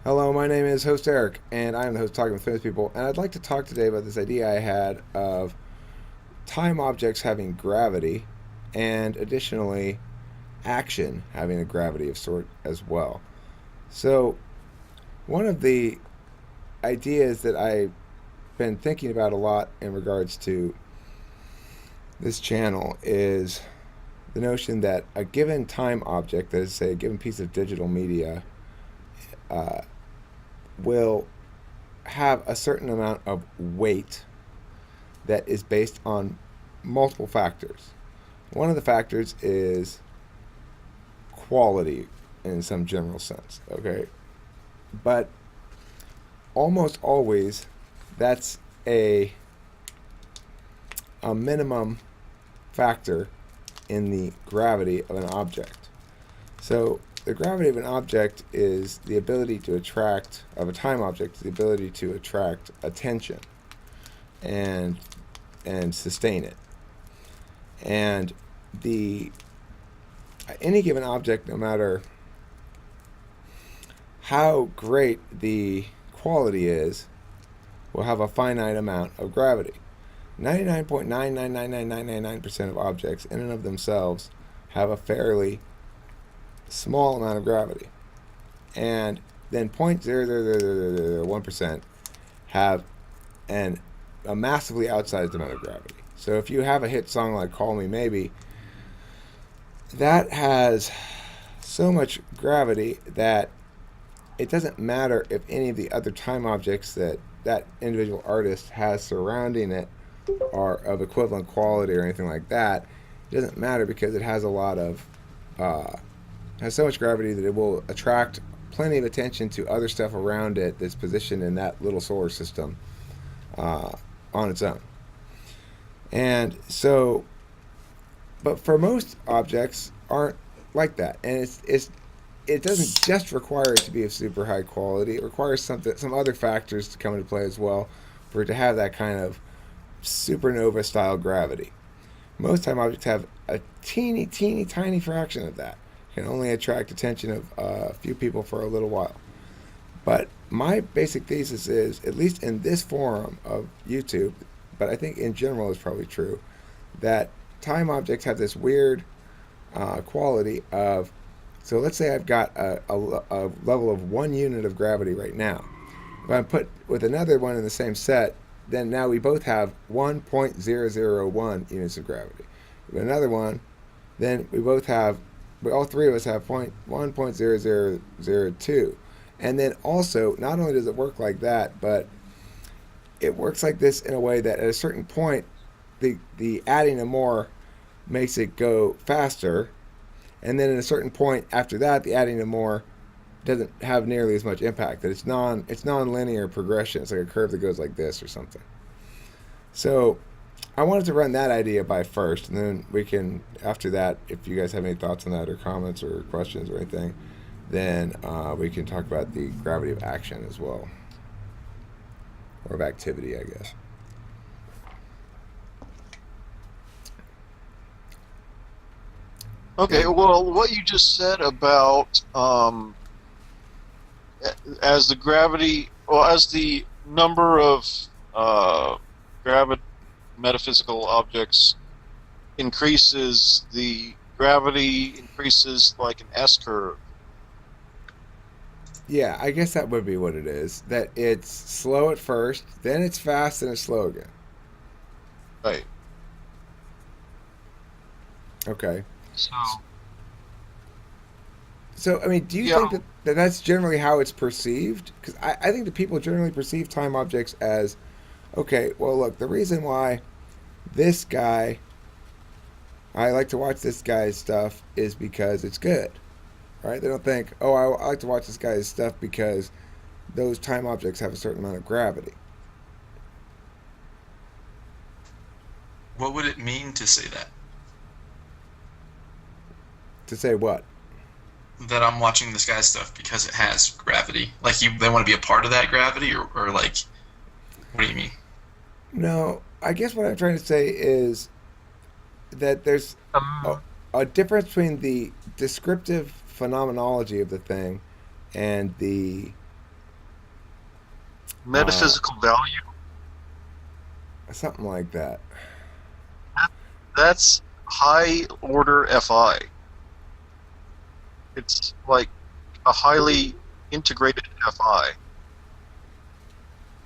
Hello, my name is host Eric, and I am the host of Talking with Famous People. And I'd like to talk today about this idea I had of time objects having gravity, and additionally, action having a gravity of sort as well. So, one of the ideas that I've been thinking about a lot in regards to this channel is the notion that a given time object, that is, say, a given piece of digital media, uh, will have a certain amount of weight that is based on multiple factors. One of the factors is quality in some general sense, okay? But almost always that's a a minimum factor in the gravity of an object. So the gravity of an object is the ability to attract of a time object, the ability to attract attention and sustain it. And the any given object, no matter how great the quality is, will have a finite amount of gravity. 99.9999999% of objects in and of themselves have a fairly small amount of gravity. And then 0.00001% have an a massively outsized amount of gravity. So if you have a hit song like Call Me Maybe, that has so much gravity that it doesn't matter if any of the other time objects that that individual artist has surrounding it are of equivalent quality or anything like that. It doesn't matter because it has a lot of has so much gravity that it will attract plenty of attention to other stuff around it that's positioned in that little solar system uh, on its own. And so, but for most objects aren't like that, and it doesn't just require it to be of super high quality. It requires some other factors to come into play as well for it to have that kind of supernova style gravity. Most time objects have a teeny tiny fraction of that. Can only attract attention of a few people for a little while. But my basic thesis is, at least in this forum of YouTube, but I think in general is probably true, that time objects have this weird quality of. So let's say I've got a level of 1 unit of gravity right now. If I put with another one in the same set, then now we both have 1.001 units of gravity. With another one, then we both have, all three of us have 1.0002. And then also, not only does it work like that, but it works like this in a way that at a certain point, the adding of more makes it go faster. And then at a certain point after that, the adding of more doesn't have nearly as much impact. That it's non-linear progression. It's like a curve that goes like this or something. So I wanted to run that idea by first, and then we can, after that, if you guys have any thoughts on that or comments or questions or anything, then we can talk about the gravity of action as well, or of activity, I guess. Okay, And well, what you just said about as the gravity, well, as the number of gravi metaphysical objects increases, the gravity increases like an S curve. yeah, I guess that would be what it is. That it's slow at first, then it's fast, and it's slow again. Right. Okay. So, So, I mean, do you yeah, think that that's generally how it's perceived? Because I think that people generally perceive time objects as, okay, well, look, the reason why this guy, I like to watch this guy's stuff is because it's good, right? They don't think, oh, I like to watch this guy's stuff because those time objects have a certain amount of gravity. What would it mean to say that? To say what? That I'm watching this guy's stuff because it has gravity. Like they want to be a part of that gravity, or like, what do you mean? No, I guess what I'm trying to say is that there's a, um, a difference between the descriptive phenomenology of the thing and the metaphysical value. Something like that. That's high order FI. It's like a highly integrated FI.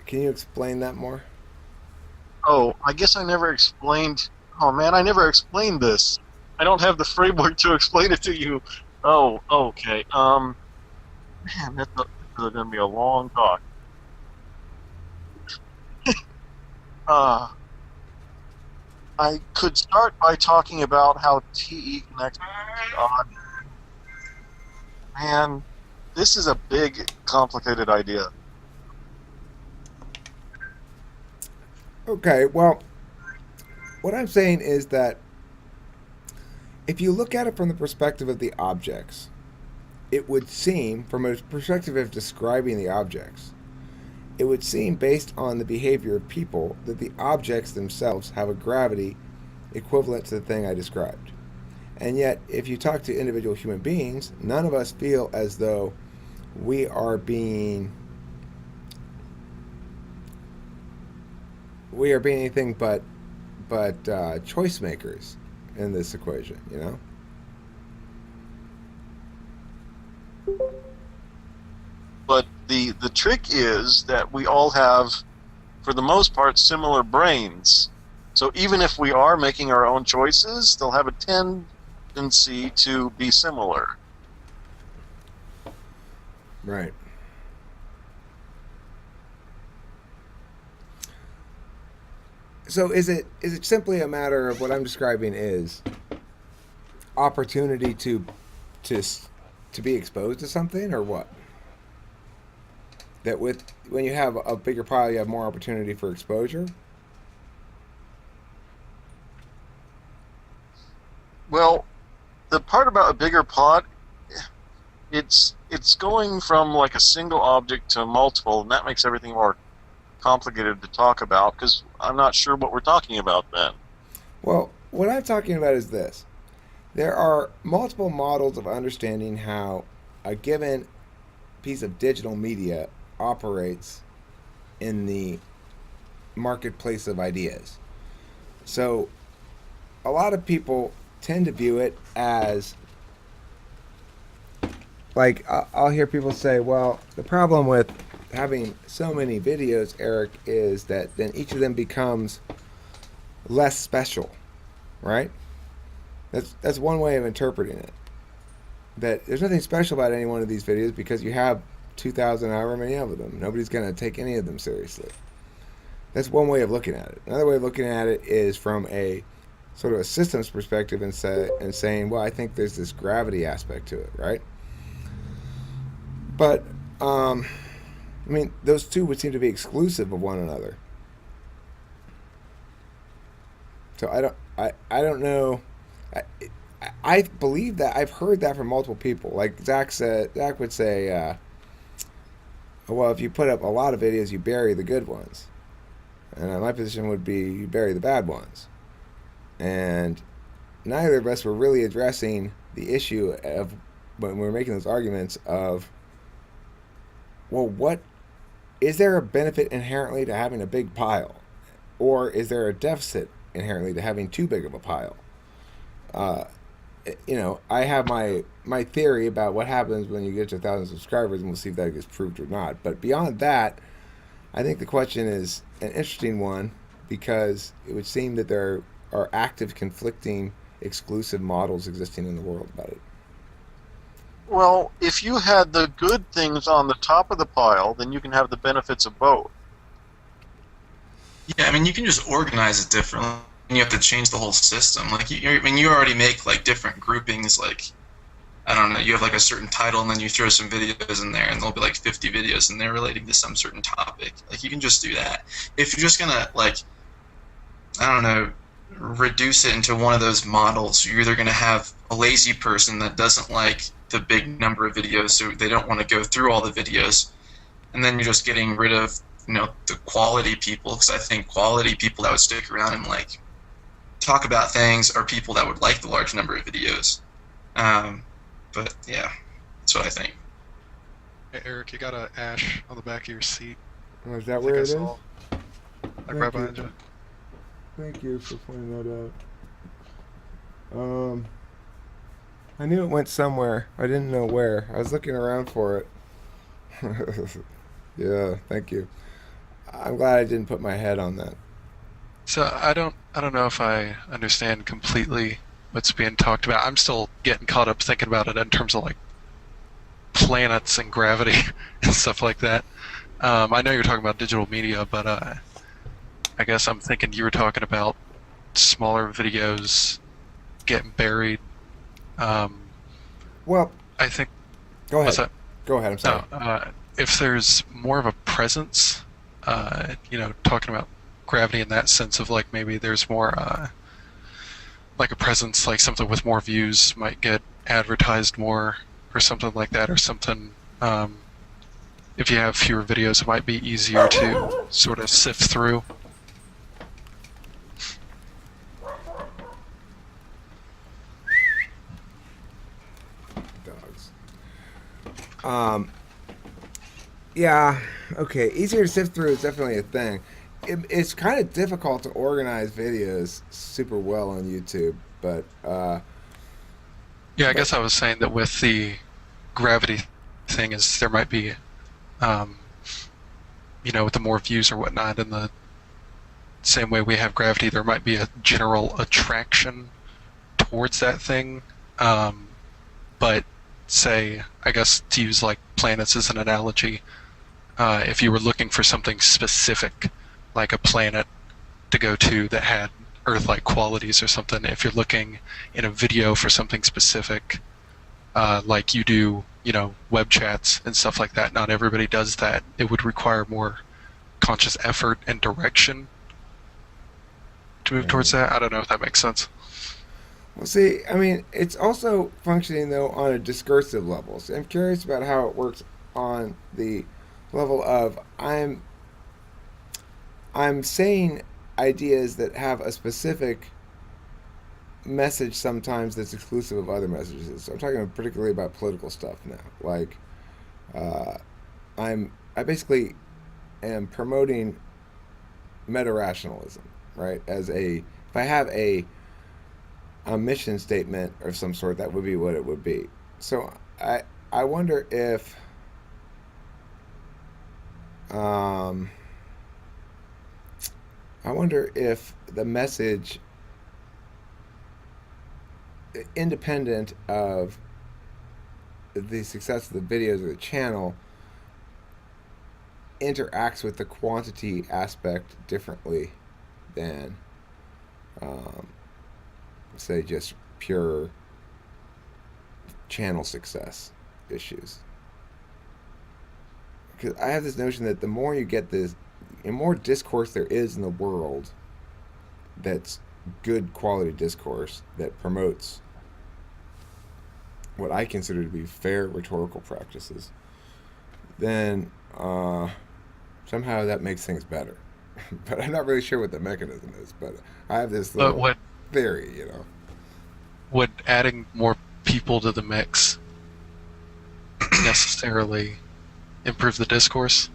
Can you explain that more? Oh, I guess I never explained. Oh man, I never explained this. I don't have the framework to explain it to you. Oh, okay. Man, this is gonna be a long talk. I could start by talking about how TE connects on. Man, this is a big, complicated idea. Okay, well, what I'm saying is that if you look at it from the perspective of the objects, it would seem, from a perspective of describing the objects, it would seem based on the behavior of people that the objects themselves have a gravity equivalent to the thing I described. And yet, if you talk to individual human beings, none of us feel as though we are being anything but choice makers in this equation, you know? But the trick is that we all have, for the most part, similar brains. So even if we are making our own choices, they'll have a tendency to be similar. Right. So is it simply a matter of what I'm describing is opportunity to be exposed to something, or what? That when you have a bigger pile, you have more opportunity for exposure? Well, the part about a bigger pot, it's going from like a single object to multiple, and that makes everything more complicated to talk about because I'm not sure what we're talking about then. Well, what I'm talking about is this. There are multiple models of understanding how a given piece of digital media operates in the marketplace of ideas. So a lot of people tend to view it as, like, I'll hear people say, well, the problem with having so many videos, Eric, is that then each of them becomes less special, right? That's one way of interpreting it. That there's nothing special about any one of these videos because you have 2,000 however many of them. Nobody's going to take any of them seriously. That's one way of looking at it. Another way of looking at it is from a sort of a systems perspective and saying, well, I think there's this gravity aspect to it, right? But I mean, those two would seem to be exclusive of one another. So I don't know. I believe that I've heard that from multiple people. Like Zach would say, well, if you put up a lot of videos, you bury the good ones. And my position would be you bury the bad ones. And neither of us were really addressing the issue of, when we were making those arguments of, well, what is there a benefit inherently to having a big pile, or is there a deficit inherently to having too big of a pile? I have my theory about what happens when you get to 1,000 subscribers, and we'll see if that gets proved or not. But beyond that, I think the question is an interesting one because it would seem that there are active, conflicting, exclusive models existing in the world about it. Well, if you had the good things on the top of the pile, then you can have the benefits of both. Yeah, I mean, you can just organize it differently. You have to change the whole system. Like, you already make like different groupings. Like, I don't know, you have like a certain title, and then you throw some videos in there, and there'll be like 50 videos, and they're relating to some certain topic. Like, you can just do that. If you're just gonna, like, I don't know, reduce it into one of those models, you're either gonna have a lazy person that doesn't like the big number of videos, so they don't want to go through all the videos, and then you're just getting rid of, the quality people, because I think quality people that would stick around and like talk about things are people that would like the large number of videos. But yeah, that's what I think. Hey, Eric, you got an ash on the back of your seat. Oh, is that I think where I it is? saw, like right Thank you. behind you. Thank you for pointing that out. I knew it went somewhere. I didn't know where. I was looking around for it. Yeah, thank you. I'm glad I didn't put my head on that. So I don't know if I understand completely what's being talked about. I'm still getting caught up thinking about it in terms of like planets and gravity and stuff like that. I know you're talking about digital media, but I guess I'm thinking you were talking about smaller videos getting buried. Um, Well, I think go what's ahead. that? Go ahead. I'm sorry. No, if there's more of a presence, talking about gravity in that sense of like maybe there's more like a presence, like something with more views might get advertised more or something like that, or something. If you have fewer videos, it might be easier to sort of sift through. Dogs. Yeah. Okay. Easier to sift through is definitely a thing. It's kind of difficult to organize videos super well on YouTube, but Yeah, I but guess I was saying that with the gravity thing is there might be, um, with the more views or whatnot, in the same way we have gravity, there might be a general attraction towards that thing. Um, but say, I guess to use like planets as an analogy, if you were looking for something specific, like a planet to go to that had Earth-like qualities or something, if you're looking in a video for something specific, like you do, web chats and stuff like that, not everybody does that. It would require more conscious effort and direction to move towards that. I don't know if that makes sense. well, see, I mean, it's also functioning though on a discursive level. So I'm curious about how it works on the level of I'm saying ideas that have a specific message sometimes that's exclusive of other messages. So I'm talking particularly about political stuff now. Like, uh, I basically am promoting meta rationalism, right? If I have a mission statement of some sort, that would be what it would be. So I wonder if um, the message, independent of the success of the videos or the channel, interacts with the quantity aspect differently than, um, say, just pure channel success issues. Because I have this notion that the more you get this, the more discourse there is in the world that's good quality discourse that promotes what I consider to be fair rhetorical practices, then somehow that makes things better. But I'm not really sure what the mechanism is. But I have this But little theory, would adding more people to the mix necessarily improve the discourse?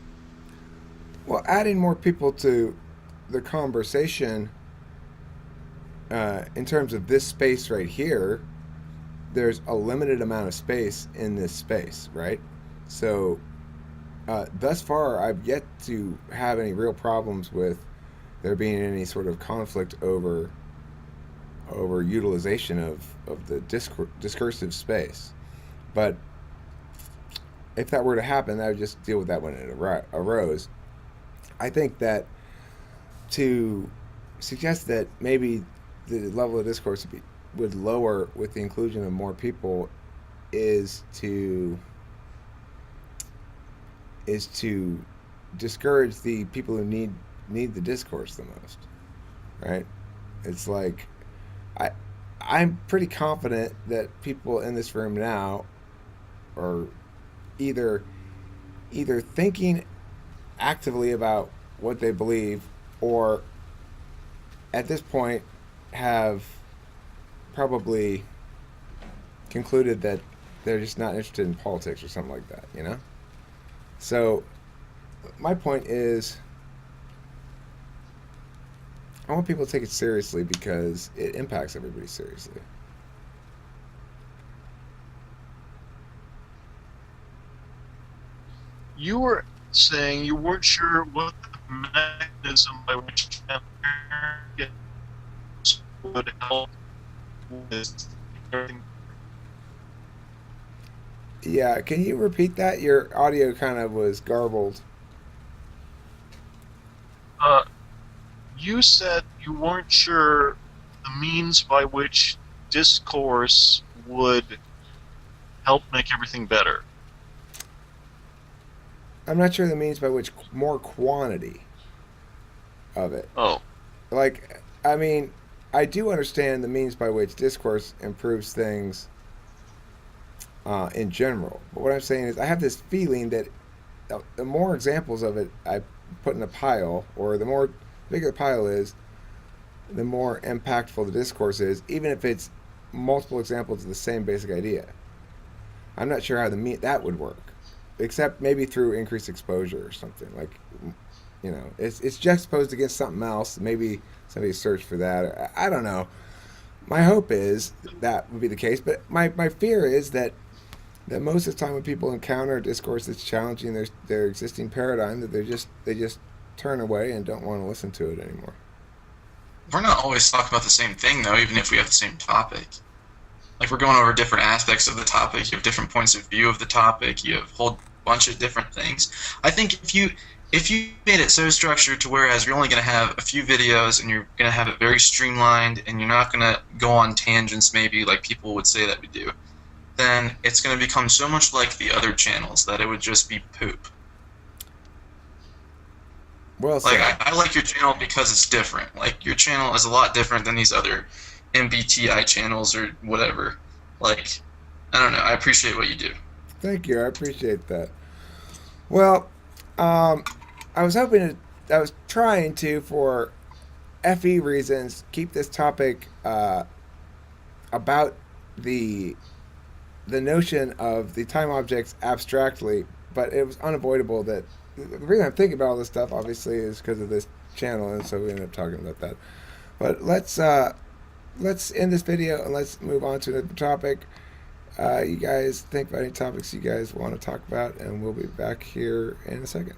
Well, adding more people to the conversation, in terms of this space right here, there's a limited amount of space in this space, right? So, thus far, I've yet to have any real problems with there being any sort of conflict over utilization of the discursive space. But if that were to happen, I would just deal with that when it arose. I think that to suggest that maybe the level of discourse would lower with the inclusion of more people is to discourage the people who need the discourse the most, right? It's like I I'm pretty confident that people in this room now are either thinking actively about what they believe, or at this point have probably concluded that they're just not interested in politics or something like that, So my point is, I want people to take it seriously because it impacts everybody seriously. You were saying you weren't sure what the mechanism by which would help with everything. Yeah, can you repeat that? Your audio kind of was garbled. You said you weren't sure the means by which discourse would help make everything better. I'm not sure the means by which more quantity of it. Oh, Like, I mean, I do understand the means by which discourse improves things in general. But what I'm saying is, I have this feeling that the more examples of it I put in a pile, or the more bigger the pile is, the more impactful the discourse is, even if it's multiple examples of the same basic idea. I'm not sure how that would work, except maybe through increased exposure or something. Like, it's juxtaposed against something else. Maybe somebody searched for that. I don't know. My hope is that would be the case, but my fear is that most of the time when people encounter a discourse that's challenging their existing paradigm, that they just turn away and don't want to listen to it anymore. We're not always talking about the same thing, though, even if we have the same topic. Like, we're going over different aspects of the topic. You have different points of view of the topic. You have a whole bunch of different things. I think if you made it so structured to whereas you're only going to have a few videos and you're going to have it very streamlined and you're not going to go on tangents maybe like people would say that we do, then it's going to become so much like the other channels that it would just be poop. Well said. Like, I like your channel because it's different. Like, your channel is a lot different than these other MBTI channels or whatever. Like, I don't know. I appreciate what you do. Thank you. I appreciate that. Well, I was trying to, for FE reasons, keep this topic about the notion of the time objects abstractly, but it was unavoidable that the reason I'm thinking about all this stuff, obviously, is because of this channel, and so we ended up talking about that. But let's end this video and let's move on to another topic. You guys think about any topics you guys want to talk about, and we'll be back here in a second.